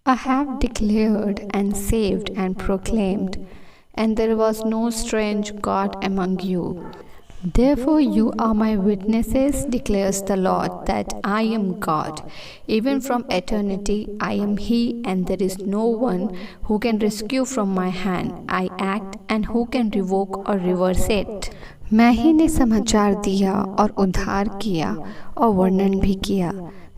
I have declared and saved and proclaimed, and there was no strange God among you. Therefore, you are my witnesses, declares the Lord, that I am God. Even from eternity, I am He, and there is no one who can rescue from my hand. I act, and who can revoke or reverse it? मैं ही ने समाचार दिया और उद्धार किया और वर्णन भी किया,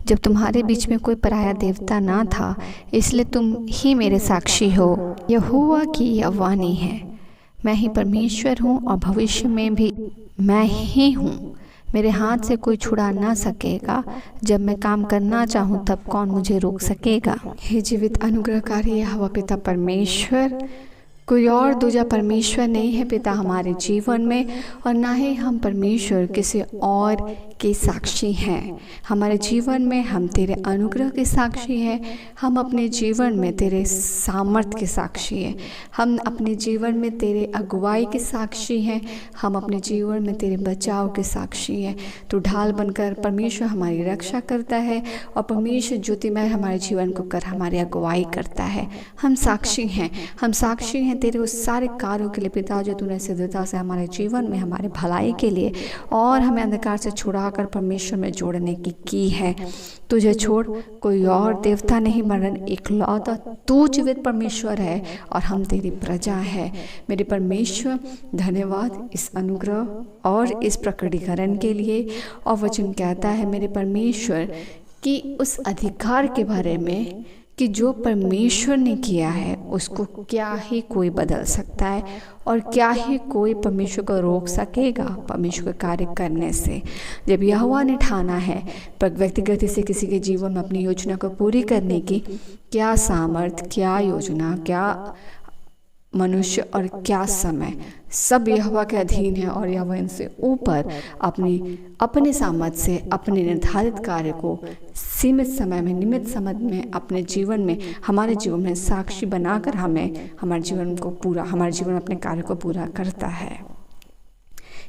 जब तुम्हारे बीच में कोई पराया देवता ना था, इसलिए तुम ही मेरे साक्षी हो। यहोवा की यह वाणी है, मैं ही परमेश्वर हूँ और भविष्य में भी मैं ही हूँ। मेरे हाथ से कोई छुड़ा ना सकेगा। जब मैं काम करना चाहूँ तब कौन मुझे रोक सकेगा। हे जीवित अनुग्रहकारी यहोवा पिता परमेश्वर, कोई और दूजा परमेश्वर नहीं है पिता हमारे जीवन में, और ना ही हम परमेश्वर किसी और के साक्षी हैं। हमारे जीवन में हम तेरे अनुग्रह के साक्षी हैं, हम अपने जीवन में तेरे सामर्थ के साक्षी हैं, हम अपने जीवन में तेरे अगुवाई के साक्षी हैं, हम अपने जीवन में तेरे बचाव के साक्षी हैं। तू ढाल बनकर परमेश्वर हमारी रक्षा करता है, और परमेश्वर ज्योतिमय हमारे जीवन को कर हमारी अगुवाई करता है। हम साक्षी हैं, हम साक्षी हैं तेरे उस सारे कार्यों के लिए पिता, जो तूने सिद्धता से हमारे जीवन में हमारे भलाई के लिए और हमें अंधकार से छुड़ाकर परमेश्वर में जोड़ने की है। तुझे छोड़ कोई और देवता नहीं, वरन इकलौता तू जीवित परमेश्वर है, और हम तेरी प्रजा है। मेरे परमेश्वर धन्यवाद इस अनुग्रह और इस प्रकटीकरण के लिए। और वचन कहता है मेरे परमेश्वर कि उस अधिकार के बारे में कि जो परमेश्वर ने किया है उसको क्या ही कोई बदल सकता है, और क्या ही कोई परमेश्वर को रोक सकेगा परमेश्वर का कार्य करने से। जब यहोवा ने ठाना है व्यक्तिगत से किसी के जीवन में अपनी योजना को पूरी करने की, क्या सामर्थ, क्या योजना, क्या मनुष्य और क्या समय, सब यहोवा के अधीन है, और यहोवा इनसे ऊपर अपने सामर्थ से अपने निर्धारित कार्य को सीमित समय में, निमित समय में अपने जीवन में, हमारे जीवन में साक्षी बनाकर हमारे जीवन में अपने कार्य को पूरा करता है।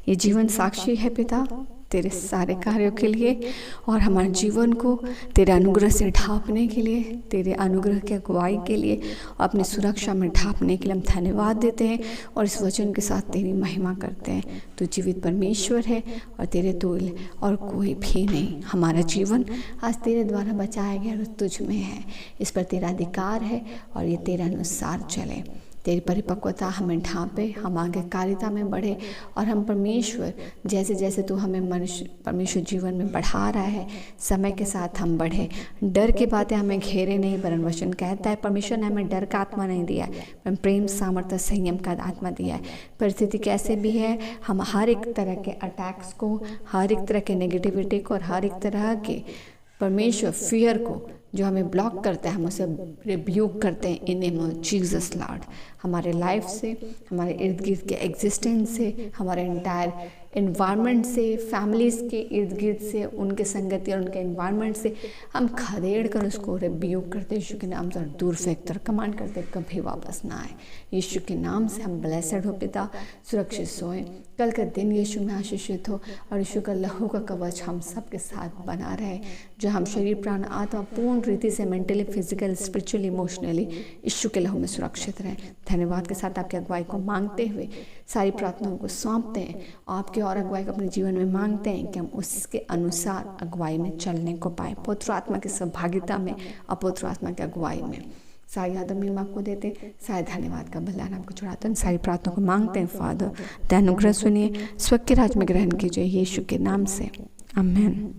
ये जीवन साक्षी है पिता तेरे सारे कार्यों के लिए, और हमारे जीवन को तेरे अनुग्रह से ढांपने के लिए, तेरे अनुग्रह की अगुवाई के लिए, और अपनी सुरक्षा में ढांपने के लिए हम धन्यवाद देते हैं, और इस वचन के साथ तेरी महिमा करते हैं। तू जीवित परमेश्वर है, और तेरे तुल्य और कोई भी नहीं। हमारा जीवन आज तेरे द्वारा बचाया गया और तुझ में है, इस पर तेरा अधिकार है, और ये तेरे अनुसार चले। तेरी परिपक्वता हमें ढांपे, हम आगे कारिता में बढ़े, और हम परमेश्वर जैसे जैसे तू हमें परमेश्वर जीवन में बढ़ा रहा है, समय के साथ हम बढ़े। डर की बातें हमें घेरे नहीं, वरन वचन कहता है परमेश्वर ने हमें डर का आत्मा नहीं दिया है, पर प्रेम, सामर्थ्य, संयम का आत्मा दिया है। परिस्थिति कैसे भी है, हम हर एक तरह के अटैक्स को, हर एक तरह के नेगेटिविटी को, और हर एक तरह के परमेश्वर फियर को जो हमें ब्लॉक करता है, हम उसे रिब्यूक करते हैं in name of Jesus Lord. हमारे लाइफ से, हमारे इर्द गिर्द के एग्जिस्टेंस से, हमारे एंटायर इन्वायरमेंट से, फैमिलीज़ के इर्द गिर्द से, उनके संगति और उनके इन्वायरमेंट से हम खदेड़ कर उसको रिब्यूक करते, यीशु के नाम से दूर फेंकते और कमांड करते कभी वापस ना आए। यीशु के नाम से हम ब्लेसड हो पिता, सुरक्षित सोएं, कल का दिन यीशु में आशीषित हो, और यीशु का लहू का कवच हम सबके साथ बना रहे, जो हम शरीर, प्राण, आत्मा पूर्ण रीति से मेंटली, फिजिकल, स्पिरिचुअली, इमोशनली यीशु के लहू में सुरक्षित रहें। धन्यवाद के साथ आपकी अगुवाई को मांगते हुए सारी प्रार्थनाओं को सौंपते हैं, आपके और अगुवाई को अपने जीवन में मांगते हैं कि हम उसके अनुसार अगुवाई में चलने को पाए, पवित्र आत्मा की सहभागिता में, अपवित्र आत्मा की अगुवाई में। सारी आदर में आपको देते हैं, सारे धन्यवाद का बलिदान आपको चढ़ाते हैं, सारी प्रार्थनाओं को मांगते हैं फादर। अनुग्रह सुनिए, स्वर्ग के राज में ग्रहण कीजिए, यीशु के नाम से, आमीन।